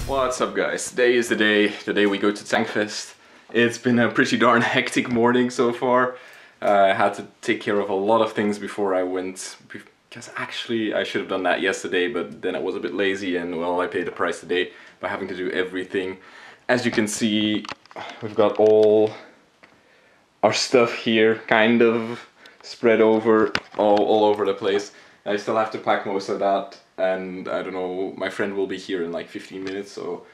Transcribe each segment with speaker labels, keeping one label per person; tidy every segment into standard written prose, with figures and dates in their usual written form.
Speaker 1: What's up guys? Today is the day we go to TankFest. It's been a pretty darn hectic morning so far. I had to take care of a lot of things before I went, because actually I should have done that yesterday, but then I was a bit lazy and well, I paid the price today by having to do everything. As you can see, we've got all our stuff here kind of spread over all over the place. I still have to pack most of that, and I don't know, my friend will be here in like 15 minutes, so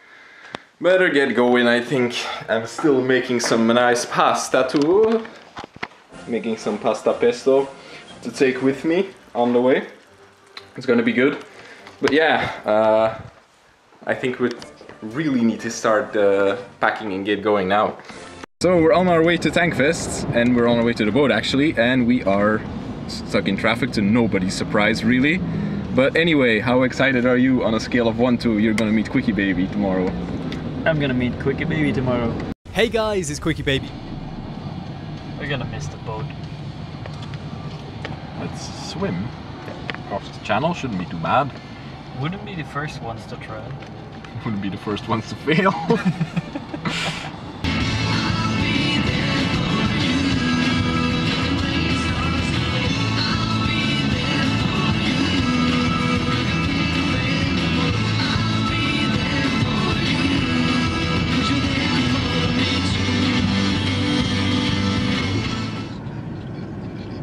Speaker 1: better get going. I think I'm still making some nice pasta too. Making some pasta pesto to take with me on the way. It's gonna be good. But yeah, I think we really need to start packing and get going now. So we're on our way to TankFest, and we're on our way to the boat actually, and we are stuck in traffic to nobody's surprise really. But anyway, how excited are you on a scale of 1 to you're gonna meet Quickie Baby tomorrow?
Speaker 2: I'm gonna meet Quickie Baby tomorrow.
Speaker 3: Hey guys, it's Quickie Baby.
Speaker 2: We're gonna miss the boat.
Speaker 1: Let's swim across the channel, shouldn't be too bad.
Speaker 2: Wouldn't be the first ones to try.
Speaker 1: Wouldn't be the first ones to fail.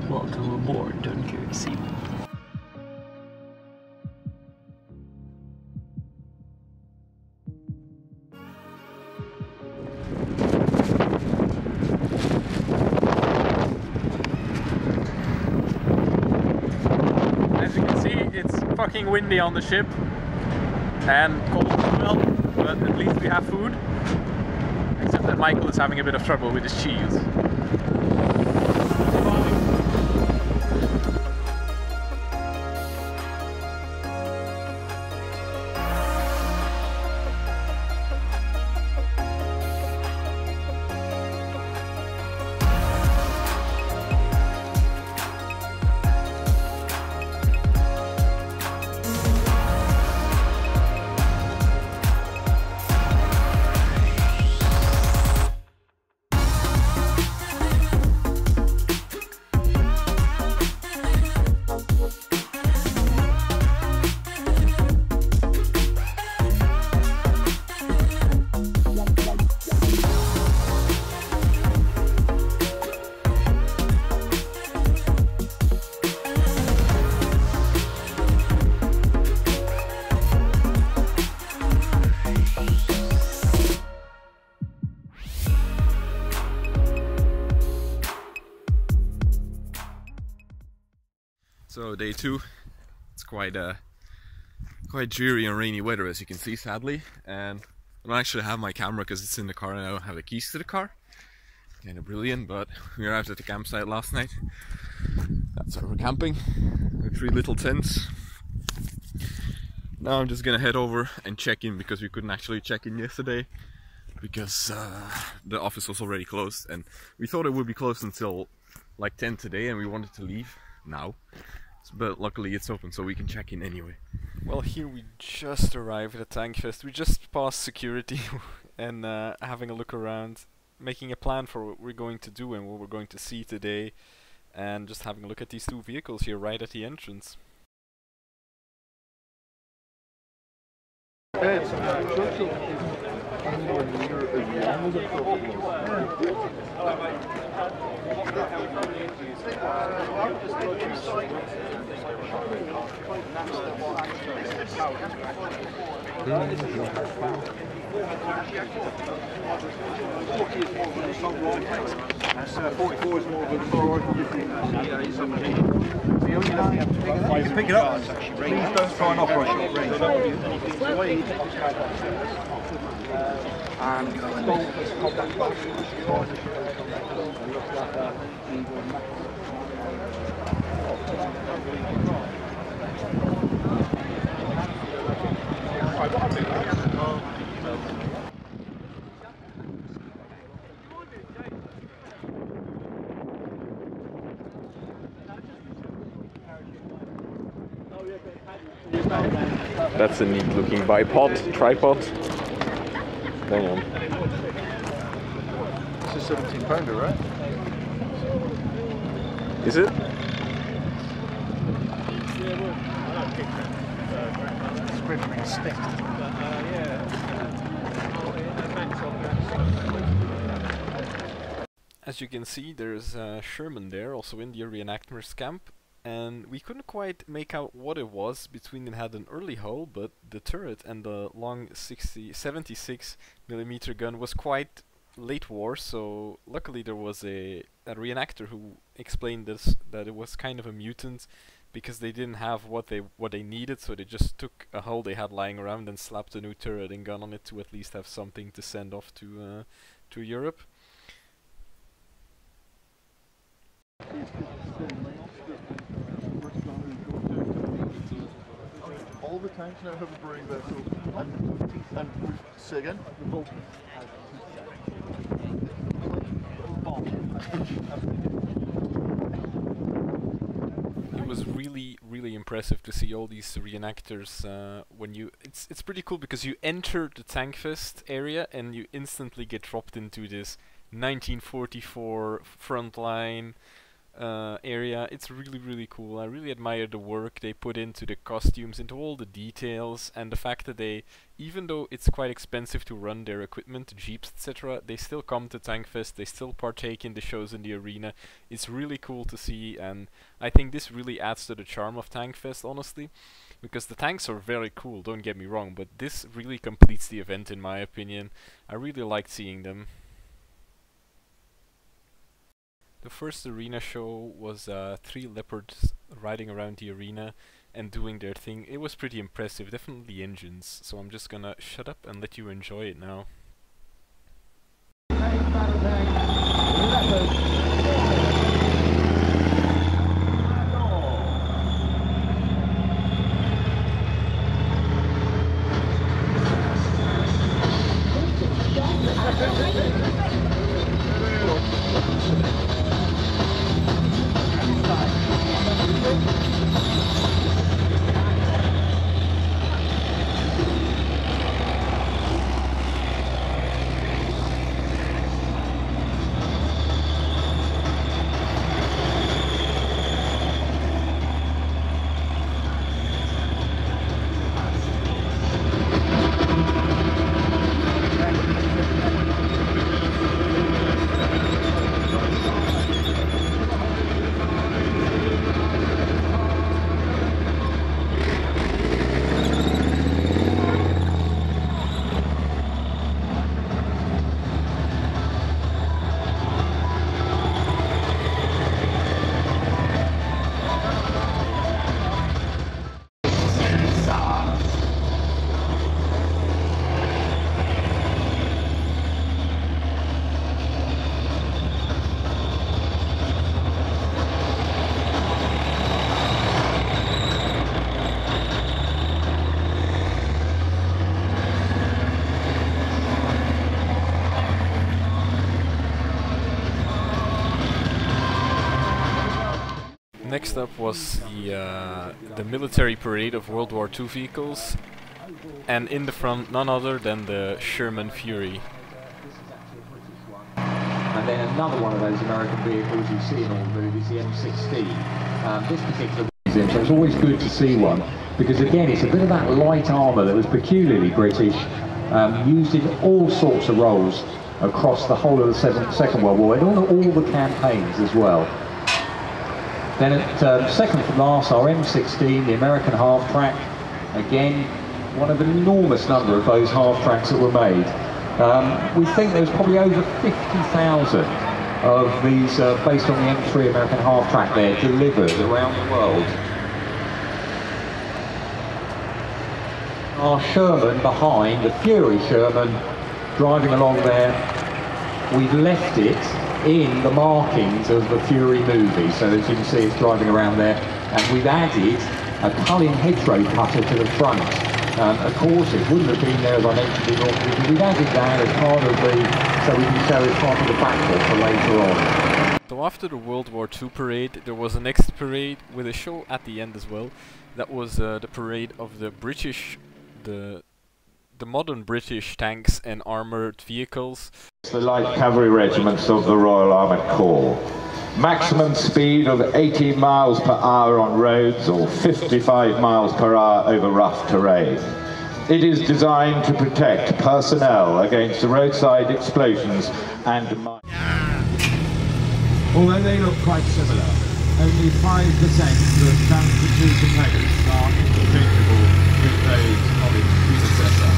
Speaker 2: Welcome aboard, Dunkirk Seaman.
Speaker 4: As you can see, it's fucking windy on the ship and cold as well, but at least we have food. Except that Michael is having a bit of trouble with his cheese.
Speaker 1: So day 2, it's quite dreary and rainy weather, as you can see, sadly, and I don't actually have my camera because it's in the car and I don't have the keys to the car. Kind of brilliant, but we arrived at the campsite last night. That's where we're camping, with 3 little tents. Now I'm just gonna head over and check in, because we couldn't actually check in yesterday because the office was already closed, and we thought it would be closed until like 10 today, and we wanted to leave now. But luckily it's open, so we can check in anyway.
Speaker 3: Well, here we just arrived at TankFest. We just passed security and having a look around, making a plan for what we're going to do and what we're going to see today, and just having a look at these 2 vehicles here right at the entrance.
Speaker 5: You can pick it up. Please don't try and operate it.
Speaker 1: That's a neat looking tripod. Hang on.
Speaker 5: It's a 17-pounder, right?
Speaker 1: Is it?
Speaker 5: It's really extinct.
Speaker 3: As you can see, there's Sherman there, also in the reenactors camp, and we couldn't quite make out what it was. Between it had an early hull, but the turret and the long 76mm gun was quite late war, so luckily there was a reenactor who explained this, that it was kind of a mutant because they didn't have what they needed, so they just took a hull they had lying around and slapped a new turret and gun on it to at least have something to send off to Europe.
Speaker 5: All the tanks now have a brewing vessel. And say again?
Speaker 3: It was really impressive to see all these reenactors when you... It's pretty cool because you enter the TankFest area and you instantly get dropped into this 1944 frontline area. It's really cool. I really admire the work they put into the costumes, into all the details, and the fact that they, even though it's quite expensive to run their equipment, jeeps, etc., they still come to TankFest, they still partake in the shows in the arena. It's really cool to see, and I think this really adds to the charm of TankFest, honestly, because the tanks are very cool, don't get me wrong, but this really completes the event in my opinion. I really liked seeing them. The first arena show was 3 leopards riding around the arena and doing their thing. It was pretty impressive, definitely engines, so I'm just gonna shut up and let you enjoy it now. Next up was the military parade of World War II vehicles, and in the front none other than the Sherman Fury.
Speaker 6: And then another one of those American vehicles you see in all the movies, the M16. This particular museum, so it's always good to see one, because again it's a bit of that light armour that was peculiarly British, used in all sorts of roles across the whole of the Second World War, and all the campaigns as well. Then at second from last, our M16, the American half-track. Again, one of an enormous number of those half-tracks that were made. We think there's probably over 50,000 of these based on the M3 American half-track there, delivered around the world. Our Sherman behind, the Fury Sherman, driving along there. We've left it in the markings of the Fury movie, so as you can see it's driving around there, and we've added a Cullen hedgerow cutter to the front. Of course it wouldn't have been there, as I mentioned in Norfolk, but we've added that as part of the, so we can show it part of the backdrop for later on.
Speaker 3: So after the World War II parade, there was a next parade with a show at the end as well. That was the parade of the British, the the modern British tanks and armoured vehicles.
Speaker 6: The light cavalry regiments of the Royal Armoured Corps. Maximum speed of 80 miles per hour on roads or 55 miles per hour over rough terrain. It is designed to protect personnel against the roadside explosions and mines. Although they look quite similar, only 5% of Tank 2 components are interchangeable with those of its predecessor.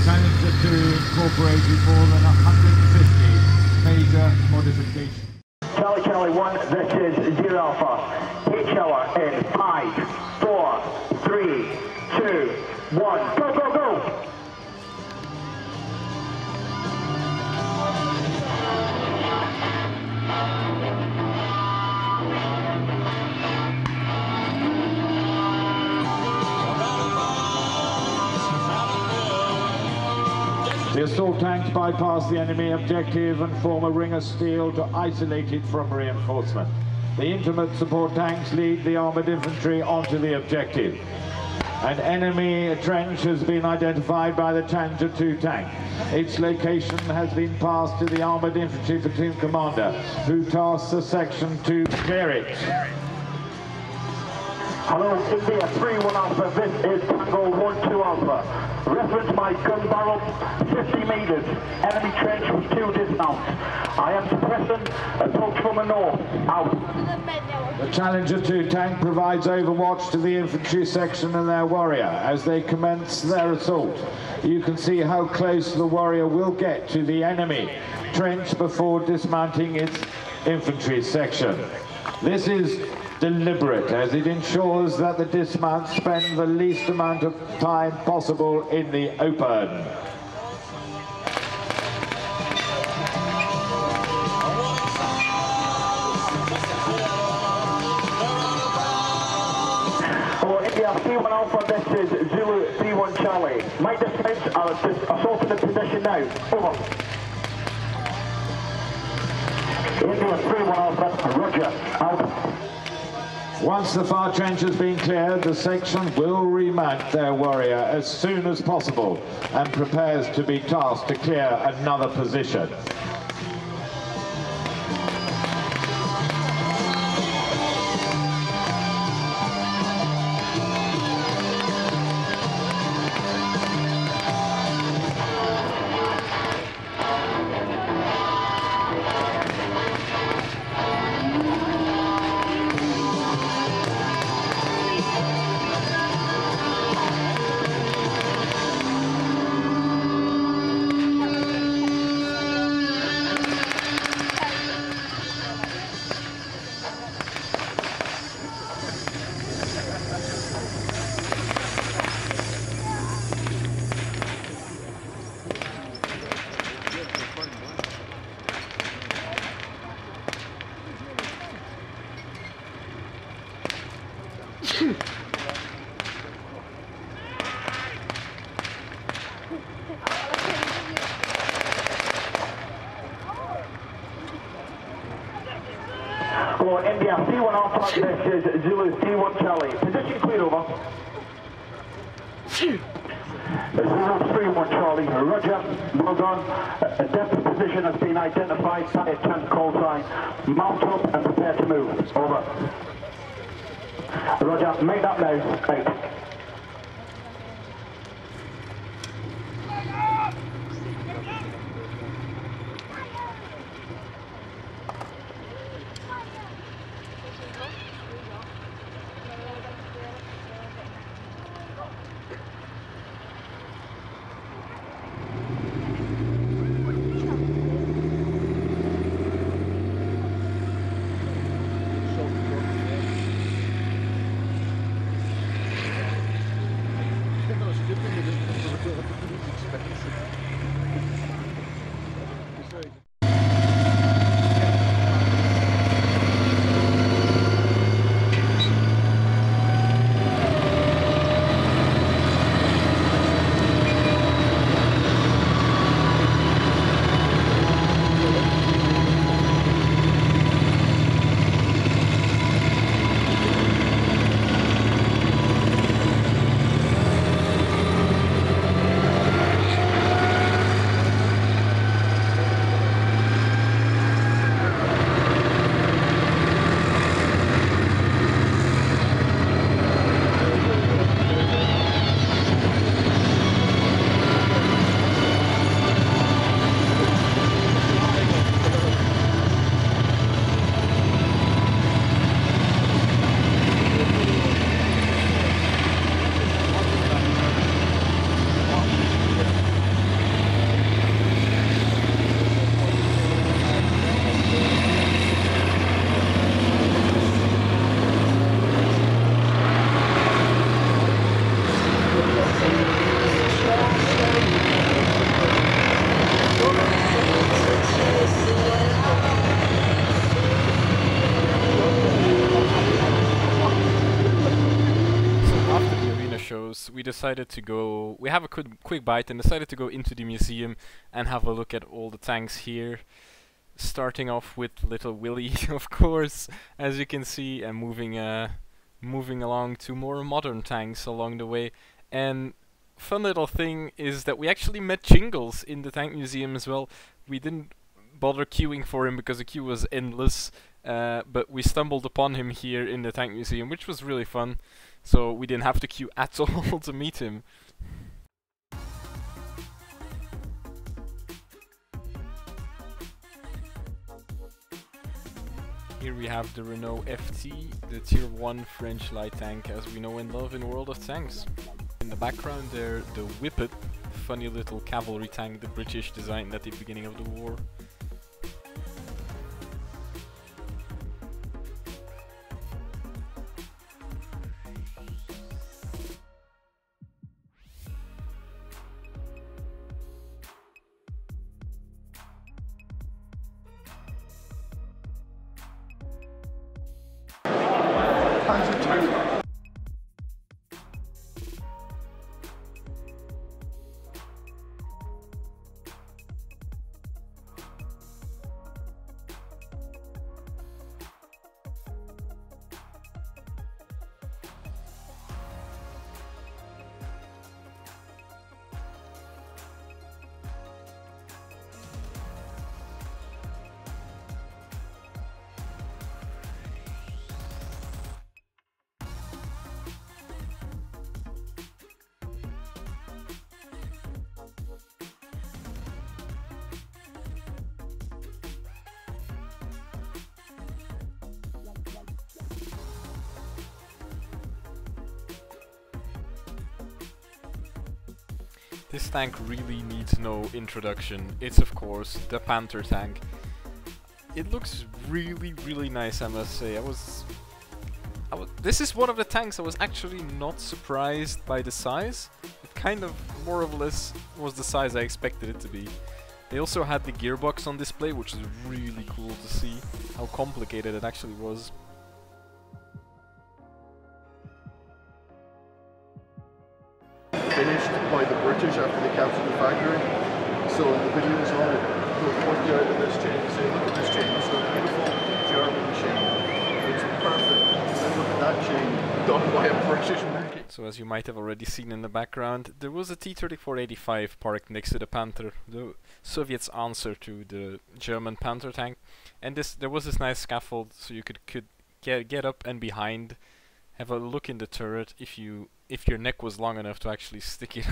Speaker 6: Tank 2 incorporated more than 150 major modifications.
Speaker 7: Charlie Charlie 1, this is 0 Alpha. H hour in 5, 4, 3, 2, 1. Go, go, go!
Speaker 6: The assault tanks bypass the enemy objective and form a ring of steel to isolate it from reinforcement. The intimate support tanks lead the armoured infantry onto the objective. An enemy trench has been identified by the Tank 2 tank. Its location has been passed to the armoured infantry platoon commander, who tasks a section to clear it.
Speaker 7: Hello, India 3-1 Alpha, this is Tango 1-2 Alpha. Reference my gun barrel, 50 metres, enemy trench with 2 dismounts. I am suppressing, approach from the north, out.
Speaker 6: The Challenger 2 tank provides overwatch to the infantry section and their warrior as they commence their assault. You can see how close the warrior will get to the enemy trench before dismounting its infantry section. This is deliberate as it ensures that the dismounts spend the least amount of time possible in the open.
Speaker 7: India 3-1 Alpha, this is Zulu 3-1 Charlie. My dismounts are assaulting the position now. Over. India 3-1 Alpha, roger, out.
Speaker 6: Once the far trench has been cleared, the section will remount their warrior as soon as possible and prepares to be tasked to clear another position.
Speaker 7: Hello, India 3-1 Alpha, this is Zulu 3-1 Charlie. Position clear, over. Zulu 3-1 Charlie, roger, well done. A depth position has been identified by a 10 call sign. Mount up and prepare to move, over. Roger, make that now, right.
Speaker 3: shows, we decided to go. We have a quick bite and decided to go into the museum and have a look at all the tanks here. Starting off with little Willy, of course, as you can see, and moving along to more modern tanks along the way. And fun little thing is that we actually met Jingles in the tank museum as well. We didn't bother queuing for him because the queue was endless, but we stumbled upon him here in the tank museum, which was really fun. So we didn't have to queue at all to meet him. Here we have the Renault FT, the Tier 1 French light tank as we know and love in World of Tanks. In the background there, the Whippet, funny little cavalry tank the British designed at the beginning of the war. This tank really needs no introduction. It's of course the Panther tank. It looks really nice, I must say. This is one of the tanks I was actually not surprised by the size. It kind of more or less was the size I expected it to be. They also had the gearbox on display, which is really cool to see how complicated it actually was.
Speaker 5: Finished by the British after they captured the factory. So in the videos on it, they'll point you out of this chain and say, look at this chain, it's a beautiful German chain. It's perfect. And look at that chain done by a British man.
Speaker 3: So as you might have already seen in the background, there was a T-34-85 parked next to the Panther, the Soviets' answer to the German Panther tank. And there was this nice scaffold so you could get up and behind, have a look in the turret if your neck was long enough to actually stick it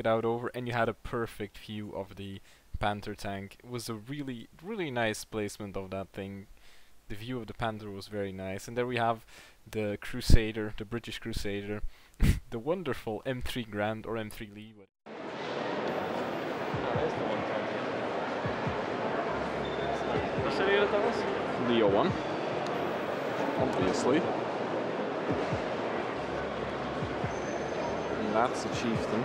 Speaker 3: out over, and you had a perfect view of the Panther tank. It was a really nice placement of that thing. The view of the Panther was very nice. And there we have the Crusader, the British Crusader, the wonderful M3 Grand or M3 Lee.
Speaker 1: Leo 1, obviously. And that's a chieftain.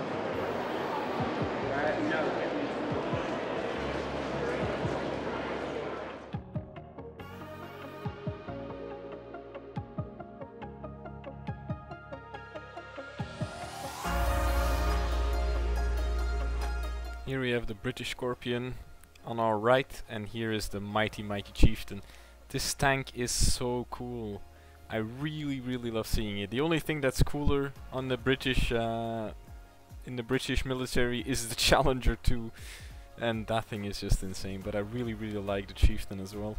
Speaker 3: Here we have the British Scorpion on our right, and here is the mighty Chieftain. This tank is so cool. I really love seeing it. The only thing that's cooler on the British in the British military is the Challenger 2, and that thing is just insane. But I really like the Chieftain as well.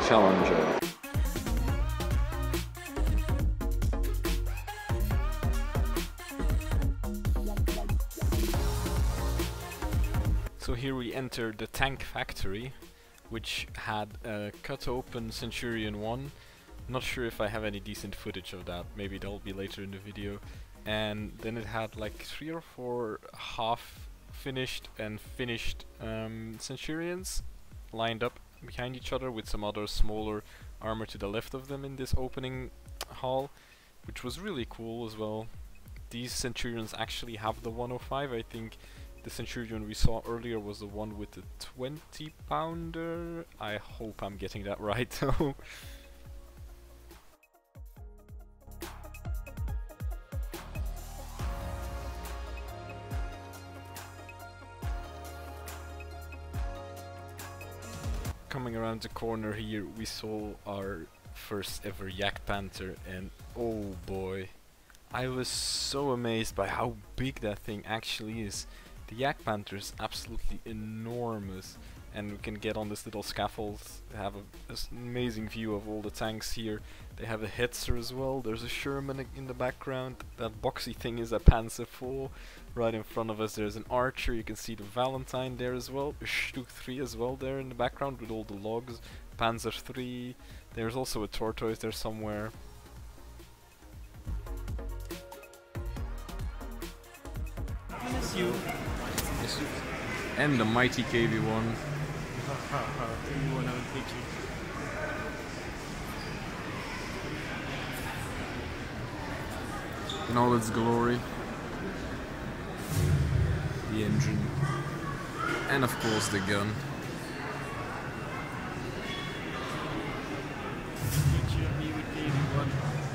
Speaker 1: Challenger.
Speaker 3: So here we enter the tank factory, which had a cut open Centurion 1. Not sure if I have any decent footage of that, maybe that'll be later in the video. And then it had like 3 or 4 half finished and finished Centurions lined up behind each other with some other smaller armor to the left of them in this opening hall, which was really cool as well. These Centurions actually have the 105. I think The Centurion we saw earlier was the one with the 20-pounder. I hope I'm getting that right though. Coming around the corner here, we saw our first ever Yak Panther, and oh boy, I was so amazed by how big that thing actually is. The Yak Panther is absolutely enormous, and we can get on this little scaffold, have this amazing view of all the tanks here. They have a Hetzer as well, there's a Sherman in the background, that boxy thing is a Panzer IV. Right in front of us there's an Archer, you can see the Valentine there as well, a Stuck 3 as well there in the background with all the logs, Panzer III, there's also a Tortoise there somewhere.
Speaker 2: Miss you.
Speaker 3: And the mighty KV-1. In all its glory. The engine. And of course the gun.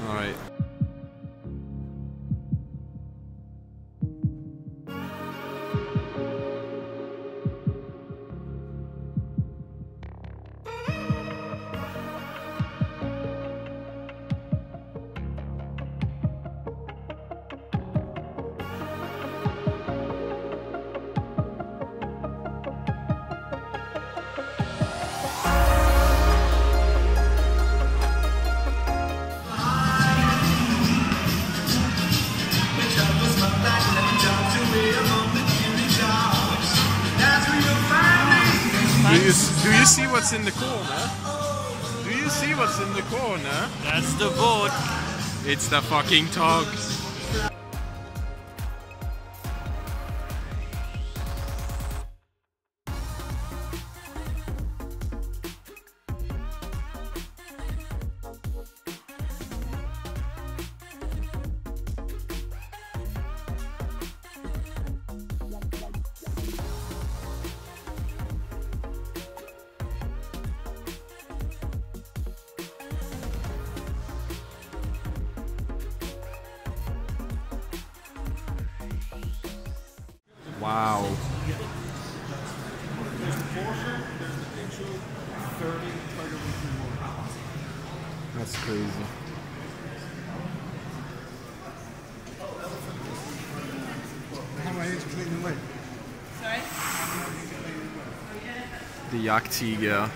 Speaker 3: Alright. Do you see what's in the corner? Do you see what's in the corner?
Speaker 2: That's the boat.
Speaker 3: It's the fucking tug. Wow. That's crazy.
Speaker 8: Sorry?
Speaker 3: The YakTiga.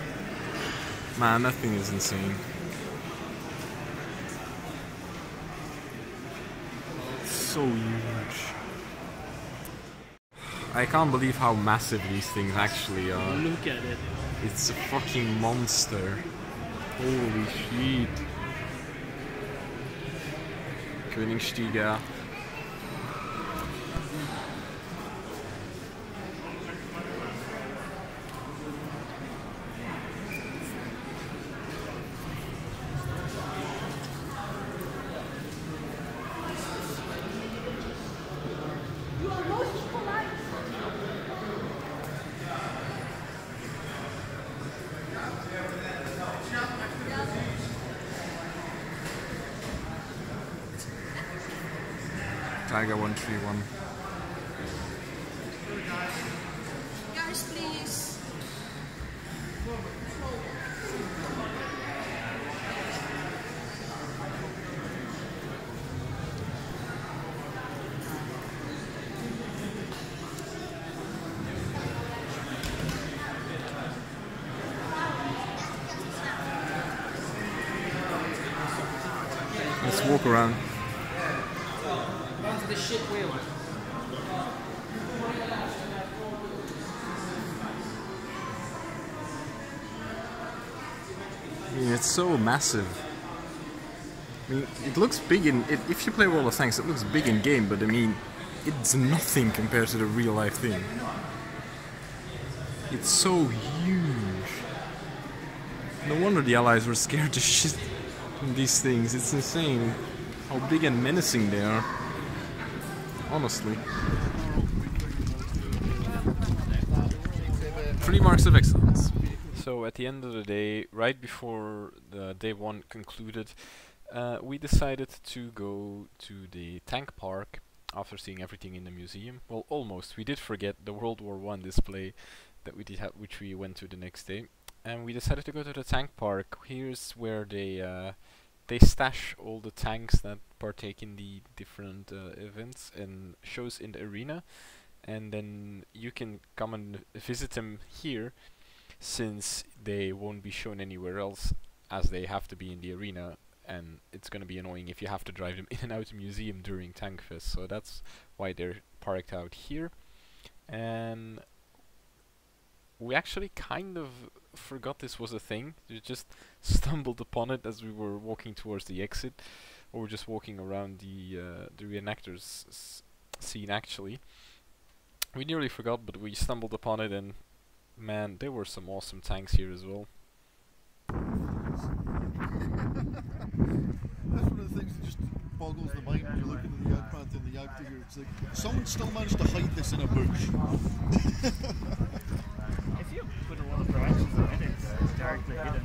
Speaker 3: Man, that thing is insane. It's so huge. I can't believe how massive these things actually are.
Speaker 2: Look at it.
Speaker 3: It's a fucking monster. Holy shit. Königstiger. Tiger 131.
Speaker 8: Guys, please.
Speaker 3: Let's walk around.
Speaker 8: The shit wheel.
Speaker 3: I mean, it's so massive. I mean, it looks big in... if you play World of Tanks, it looks big in game, but I mean, it's nothing compared to the real life thing. It's so huge. No wonder the Allies were scared to shit from these things. It's insane how big and menacing they are. Honestly.
Speaker 4: 3 marks of excellence.
Speaker 3: So at the end of the day, right before the day 1 concluded, we decided to go to the tank park after seeing everything in the museum. Well, almost. We did forget the World War I display that we did have, which we went to the next day, and we decided to go to the tank park. Here's where they stash all the tanks that partake in the different events and shows in the arena, and then you can come and visit them here, since they won't be shown anywhere else, as they have to be in the arena, and it's gonna be annoying if you have to drive them in and out of the museum during TankFest. So that's why they're parked out here. And we actually kind of forgot this was a thing. We just stumbled upon it as we were walking towards the exit, or just walking around the reenactors scene. Actually, we nearly forgot, but we stumbled upon it, and man, there were some awesome tanks here as well.
Speaker 5: That's one of the things that just boggles the mind when you're looking at the YakTiga and the YakTiga. It's like, someone still managed to hide this in a bush.
Speaker 2: If you put a lot of directions in it, it's directly hidden.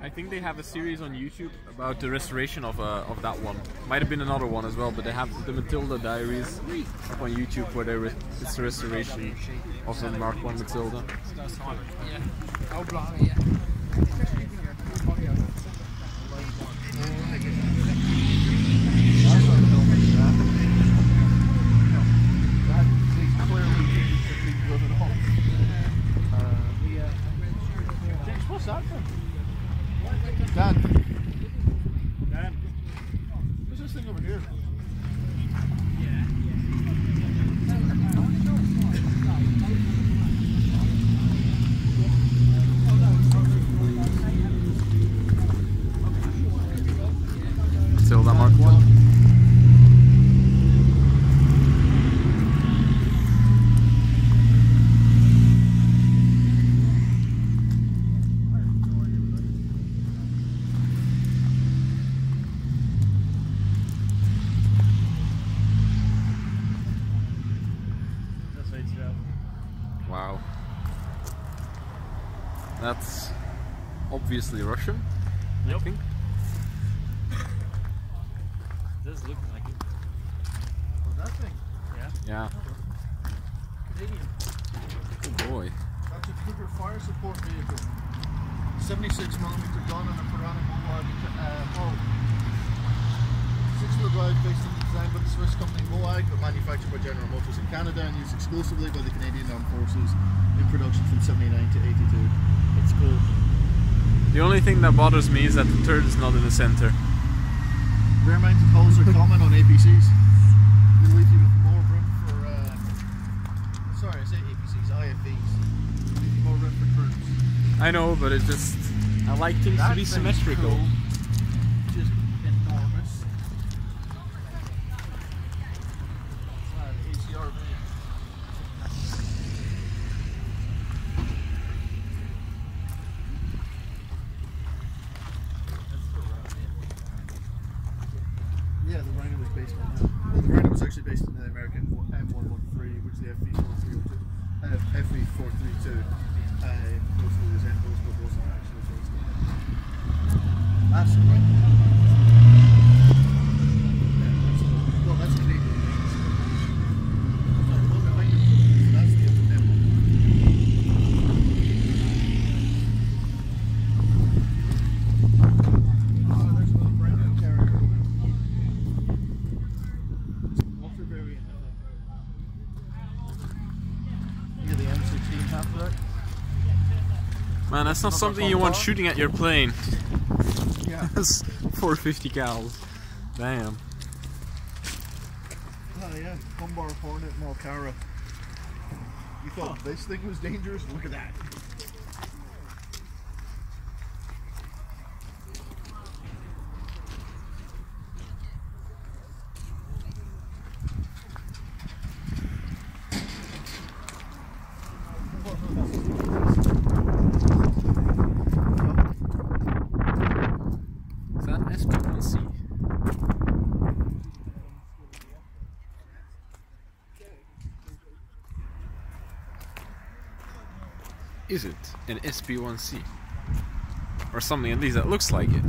Speaker 4: I think they have a series on YouTube about the restoration of that one. Might have been another one as well, but they have the Matilda Diaries up on YouTube, where it's the restoration of the Mark I Matilda.
Speaker 5: What's that for? Dan. What's this thing over here?
Speaker 4: Matilda Mark I. Wow. That's obviously Russian, I think.
Speaker 2: Does look like it.
Speaker 5: Oh, that thing?
Speaker 4: Yeah.
Speaker 5: Canadian.
Speaker 4: Oh boy.
Speaker 5: That's a Cougar fire support vehicle. 76mm gun and a Piranha Mobile. 6-wheel drive based on design by the Swiss company Moag, but manufactured by General Motors in Canada and used exclusively by the Canadian Armed Forces in production from 79 to 82. It's cool.
Speaker 4: The only thing that bothers me is that the turret is not in the center.
Speaker 5: Rear mounted hulls are common on APCs. They leave you with more room for, sorry, I say APCs, IFVs. Leave you more room for troops.
Speaker 4: I know, but it just, I like things to be symmetrical.
Speaker 5: Cool. Just enormous. ACRV. Yeah, the Rhino was based on that. Well, the Rhino was actually based on the American M113, which the FV432 mostly resembles, but wasn't actually based on. That's the Rhino. Yeah, that's Canadian. That's the M1. Oh, there's another brand new carrier. Water variant. Yeah, the M16 halfback.
Speaker 4: Man, that's not something you want shooting at your plane.
Speaker 5: Yeah.
Speaker 4: That's 450 cals. Damn.
Speaker 5: Oh yeah, Humbar Hornet Malcara. You thought this thing was dangerous? Look at that.
Speaker 3: Is that an SP1C? Is it an SP1C? Or something at least that looks like it.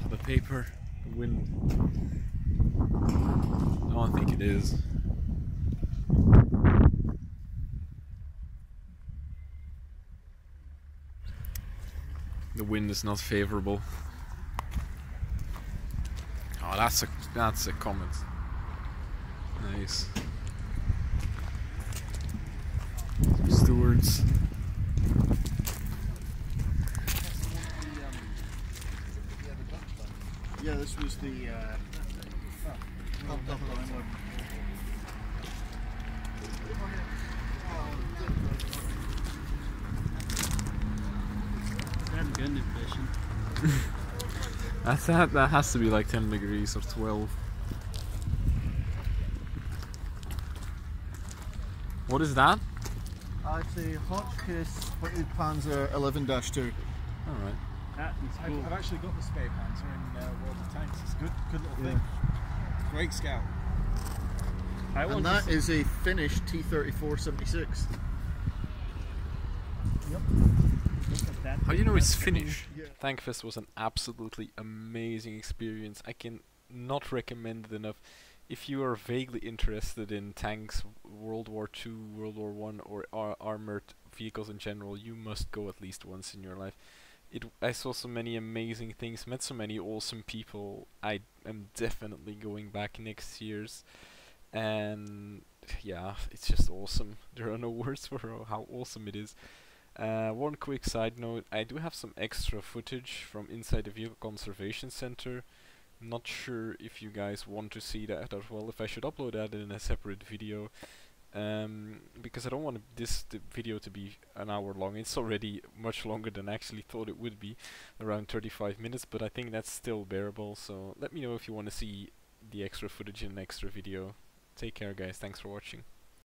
Speaker 3: The paper, the wind. I don't think it is. The wind is not favorable. Oh, that's a comet. Nice. Some stewards.
Speaker 5: Yeah, this was the pumped up one.
Speaker 2: That's good inflation.
Speaker 3: That has to be like 10 degrees or 12. What is that?
Speaker 5: It's a Hotchkiss Panzer 11-2.
Speaker 3: Alright.
Speaker 2: That is cool.
Speaker 9: I've actually got the spare Panzer in World of Tanks. It's good little thing. Great scout.
Speaker 5: And that is a finished T-34-76.
Speaker 2: Yep.
Speaker 3: How do you know it's finished? Yeah. TankFest was an absolutely amazing experience. I can not recommend it enough. If you are vaguely interested in tanks, World War II, World War I, or armored vehicles in general, you must go at least once in your life. I saw so many amazing things, met so many awesome people. I am definitely going back next year's, and yeah, it's just awesome. There are no words for how awesome it is. One quick side note, I do have some extra footage from inside the Vehicle Conservation Center. Not sure if you guys want to see that as well, if I should upload that in a separate video. Because I don't want the video to be an hour long. It's already much longer than I actually thought it would be, around 35 minutes, but I think that's still bearable. So let me know if you want to see the extra footage in an extra video. Take care guys, thanks for watching.